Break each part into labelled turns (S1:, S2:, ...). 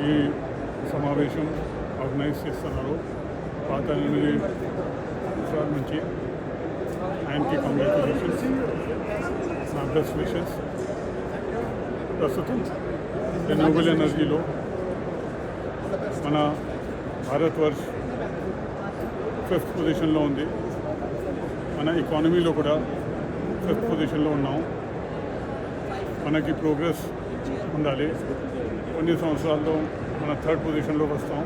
S1: ఈ సమావేశం ఆర్గనైజ్ చేస్తున్నారు. పాత 8 సంవత్సరాల నుంచి ఆయనకి కంగ్రాచులేషన్స్, నా బెస్ట్ విషెస్. ప్రస్తుతం రెన్యూవబుల్ ఎనర్జీలో మన భారతవర్ష్ 5th పొజిషన్లో ఉంది. మన ఎకానమీలో కూడా 5th పొజిషన్లో ఉన్నాం. మనకి ప్రోగ్రెస్ ఉండాలి. కొన్ని సంవత్సరాల్లో మన 3rd పొజిషన్లోకి వస్తాం.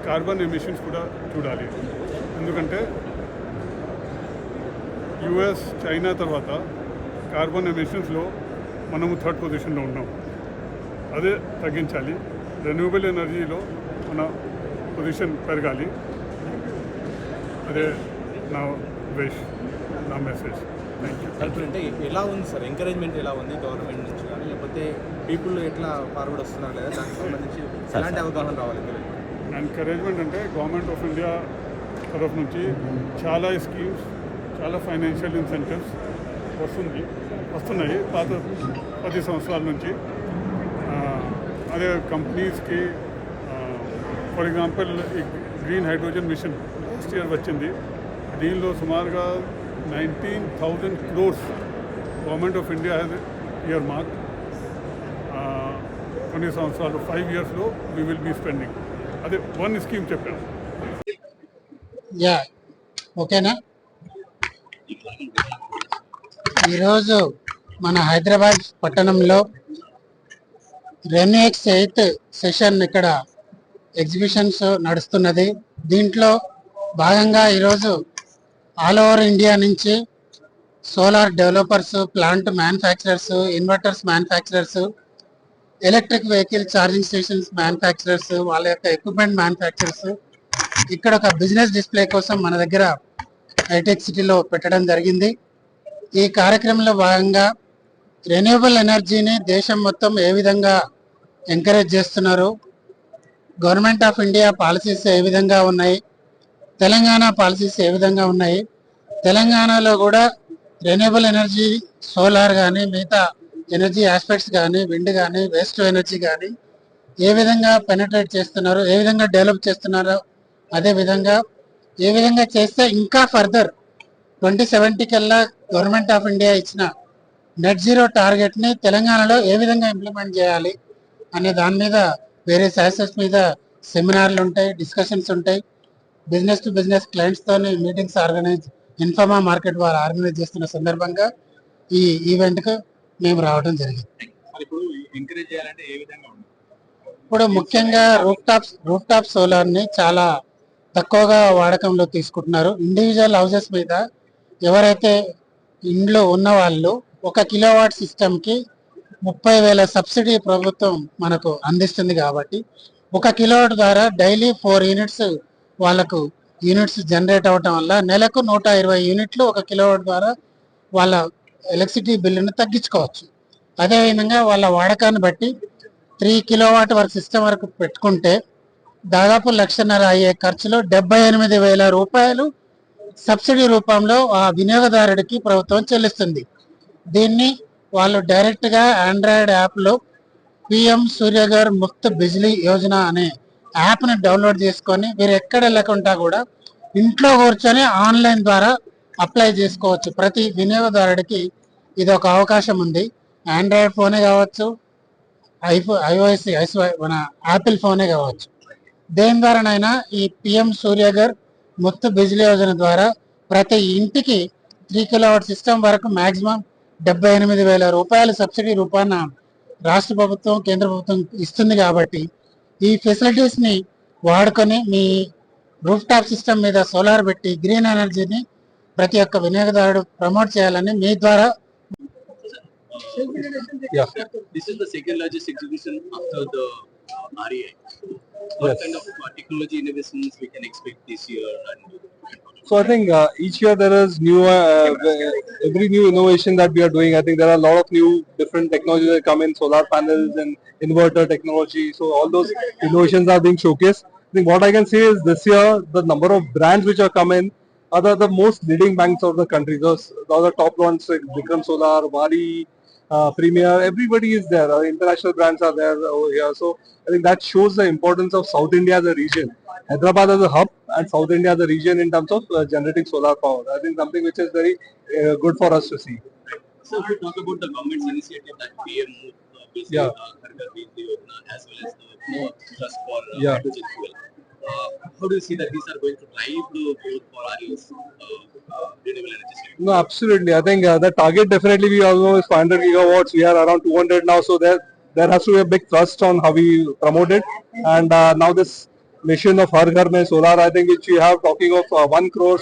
S1: కార్బన్ ఎమిషన్స్ కూడా చూడాలి. ఎందుకంటే యుఎస్, చైనా తర్వాత కార్బన్ ఎమిషన్స్లో మనము 3rd పొజిషన్లో ఉన్నాం. అదే తగ్గించాలి. రెన్యూవబుల్ ఎనర్జీలో మన పొజిషన్ పెరగాలి. అదే నా విష్, నా మెసేజ్. Thank you.
S2: అంటే ఎలా ఉంది సార్, ఎంకరేజ్మెంట్ ఎలా ఉంది గవర్నమెంట్ నుంచి కానీ, లేకపోతే పీపుల్ ఎట్లా ఫార్వర్డ్ వస్తున్నారు లేదా, దానికి సంబంధించి ఎలాంటి అవగాహన రావాలి?
S1: ఎంకరేజ్మెంట్ అంటే గవర్నమెంట్ ఆఫ్ ఇండియా తరఫు నుంచి చాలా స్కీమ్స్, చాలా ఫైనాన్షియల్ ఇన్సెంటివ్స్ వస్తున్నాయి పాత 10 సంవత్సరాల నుంచి. అదే కంపెనీస్కి for example green hydrogen mission last year వచ్చింది. దీనిలో సుమారుగా 19,000 crores government of India has earmark. కొన్ని సంవత్సరాలు 5 yearsలో వీ విల్ బీ స్పెండింగ్. అదే వన్ స్కీమ్ చెప్పాను.
S3: ఓకేనా. ఈరోజు మన హైదరాబాద్ పట్టణంలో రెన్యూఎక్స్ 8th సెషన్ ఇక్కడ ఎగ్జిబిషన్స్ నడుస్తున్నది. దీంట్లో భాగంగా ఈరోజు ఆల్ ఓవర్ ఇండియా నుంచి solar developers, plant manufacturers, inverters manufacturers, electric vehicle charging stations manufacturers, వాళ్ళ యొక్క ఎక్విప్మెంట్ మ్యానుఫ్యాక్చరర్స్ ఇక్కడ ఒక బిజినెస్ డిస్ప్లే కోసం మన దగ్గర హైటెక్ సిటీలో పెట్టడం జరిగింది. ఈ కార్యక్రమంలో భాగంగా రెన్యూవబుల్ ఎనర్జీని దేశం మొత్తం ఏ విధంగా ఎంకరేజ్ చేస్తున్నారు, గవర్నమెంట్ ఆఫ్ ఇండియా పాలసీస్ ఏ విధంగా ఉన్నాయి, తెలంగాణ పాలసీస్ ఏ విధంగా ఉన్నాయి, తెలంగాణలో కూడా రెన్యూవబుల్ ఎనర్జీ సోలార్ కానీ, మిగతా ఎనర్జీ ఆస్పెక్ట్స్ కానీ, విండ్ కానీ, వేస్ట్ ఎనర్జీ కానీ ఏ విధంగా పెనట్రేట్ చేస్తున్నారు, ఏ విధంగా డెవలప్ చేస్తున్నారో, అదే విధంగా ఏ విధంగా చేస్తే ఇంకా ఫర్దర్ 2070 కల్లా గవర్నమెంట్ ఆఫ్ ఇండియా ఇచ్చిన నెట్ జీరో టార్గెట్ని తెలంగాణలో ఏ విధంగా ఇంప్లిమెంట్ చేయాలి అనే దాని మీద వేరే ఆస్పెక్ట్స్ మీద సెమినార్లు ఉంటాయి, డిస్కషన్స్ ఉంటాయి. బిజినెస్ టు బిజినెస్ క్లయింట్స్తో మీటింగ్స్ ఆర్గనైజ్ ఇన్ఫామా మార్కెట్ వారు ఆర్గనైజ్ చేస్తున్న సందర్భంగా ఈ ఈవెంట్కు మేము రావడం జరిగింది. ఇప్పుడు ముఖ్యంగా రూఫ్ టాప్ సోలార్ని చాలా తక్కువగా వాడకంలో తీసుకుంటున్నారు. ఇండివిజువల్ హౌసెస్ మీద ఎవరైతే ఇంట్లో ఉన్న వాళ్ళు 1 కిలోవాట్ సిస్టమ్కి 30,000 సబ్సిడీ ప్రభుత్వం మనకు అందిస్తుంది. కాబట్టి 1 కిలోవాట్ ద్వారా డైలీ 4 యూనిట్స్ వాళ్ళకు యూనిట్స్ జనరేట్ అవ్వటం వల్ల నెలకు 120 యూనిట్లు 1 కిలోవాట్ ద్వారా వాళ్ళ ఎలక్ట్రిసిటీ బిల్లును తగ్గించుకోవచ్చు. అదేవిధంగా వాళ్ళ వాడకాన్ని బట్టి 3 కిలోవాట్ వరకు సిస్టమ్ వరకు పెట్టుకుంటే దాదాపు 1,50,000 అయ్యే ఖర్చులో 78,000 రూపాయలు సబ్సిడీ రూపంలో ఆ వినియోగదారుడికి ప్రభుత్వం చెల్లిస్తుంది. దీన్ని వాళ్ళు డైరెక్ట్గా ఆండ్రాయిడ్ యాప్లో పిఎం సూర్యఘర్ ముఫ్త్ బిజ్లీ యోజన అనే యాప్ని డౌన్లోడ్ చేసుకొని మీరు ఎక్కడ వెళ్ళకుండా కూడా ఇంట్లో కూర్చొని ఆన్లైన్ ద్వారా అప్లై చేసుకోవచ్చు. ప్రతి వినియోగదారుడికి ఇది ఒక అవకాశం ఉంది. ఆండ్రాయిడ్ ఫోనే కావచ్చు, ఐఓఎస్ మన యాపిల్ ఫోనే కావచ్చు. దేని ద్వారానైనా ఈ పిఎం సూర్యఘర్ ముఫ్త్ బిజ్లీ యోజన ద్వారా ప్రతి ఇంటికి 3 కిలోవాట్ సిస్టమ్ వరకు మ్యాక్సిమం 78,000 రూపాయల సబ్సిడీ రూపాన రాష్ట్ర ప్రభుత్వం, కేంద్ర ప్రభుత్వం ఇస్తుంది. కాబట్టి ఈ ఫెసిలిటీస్ని వాడుకొని మీ రూఫ్ టాప్ సిస్టమ్ మీద సోలార్ పెట్టి గ్రీన్ ఎనర్జీని ప్రతి ఒక్క వినియోగదారుడు ప్రమోట్ చేయాలని మీ ద్వారా.
S4: Yeah. This is the second largest exhibition after the REI. What kind of technology innovations we can expect this year?
S5: So I think each year there is new, every new innovation that we are doing. I think there are a lot of new different technologies that come in, solar panels and inverter technology. So all those innovations are being showcased. I think what I can say is this year the number of brands which are come in are the most leading banks of the country. Those are the top ones like Vikram Solar, Wari, Premier, everybody is there. International brands are there over here. So I think that shows the importance of South India as a region. Hyderabad as a hub and South India as a region in terms of generating solar power. I think something which is very good for us to see.
S4: So if you talk about the government's initiative that PM basically
S5: Yeah.
S4: Har Ghar Bijli Yojana as well as the more trust for
S5: Yeah.
S4: hydrogen fuel. How do you see that these are going to drive the growth for RE's renewable energy sector?
S5: No, absolutely. I think the target definitely we also is 500 gigawatts. We are around 200 now, so there has to be a big thrust on how we promote it. And now this mission of Har Ghar Mein Solar, I think which we have talking of 1 crore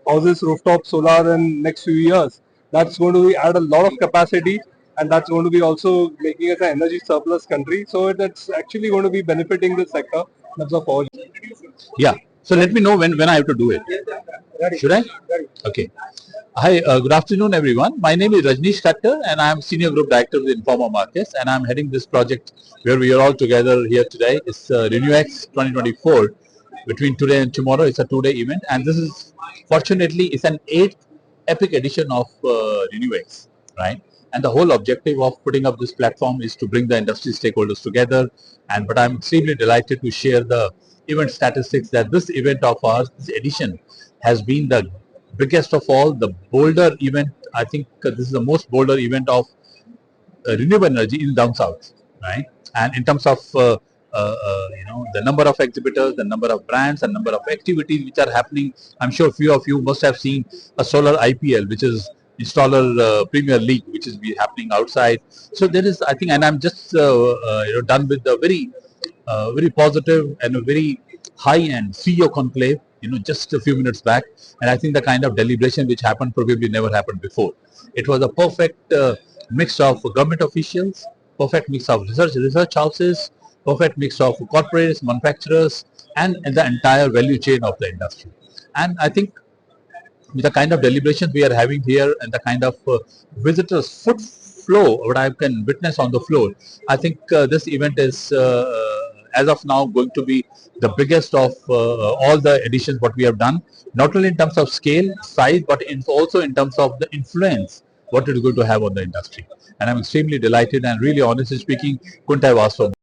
S5: houses rooftop solar in next few years. That's going to be add a lot of capacity, and that's going to be also making us an energy surplus country. So that's actually going to be benefiting the sector in terms of power.
S6: Yeah. So let me know when I have to do it. Should I? Okay. Hi, good afternoon, everyone. My name is Rajneesh Khattar, and I am Senior Group Director with Informa Markets, and I am heading this project where we are all together here today. It's RenewX 2024. Between today and tomorrow, it's a 2-day event, and this is fortunately it's an 8th epic edition of RenewX, right? And the whole objective of putting up this platform is to bring the industry stakeholders together. But I'm extremely delighted to share the event statistics that this event of ours, this edition, has been the biggest of all, the bolder event. I think this is the most bolder event of renewable energy in down south, right? And in terms of the number of exhibitors, the number of brands, and number of activities which are happening, I'm sure few of you must have seen a solar IPL, which is Installer Premier League, which is happening outside. So there is, I think, and I'm just done with the very positive and a very high-end CEO conclave, just a few minutes back. And I think the kind of deliberation which happened probably never happened before. It was a perfect mix of government officials, perfect mix of research houses, perfect mix of corporates, manufacturers, and the entire value chain of the industry. And I think with the kind of deliberations we are having here and the kind of visitors foot flow, what I can witness on the floor, I think this event is as of now going to be the biggest of all the editions what we have done, not only in terms of scale, size, but also in terms of the influence what it is going to have on the industry. And I'm extremely delighted, and really honestly speaking, couldn't have asked for more.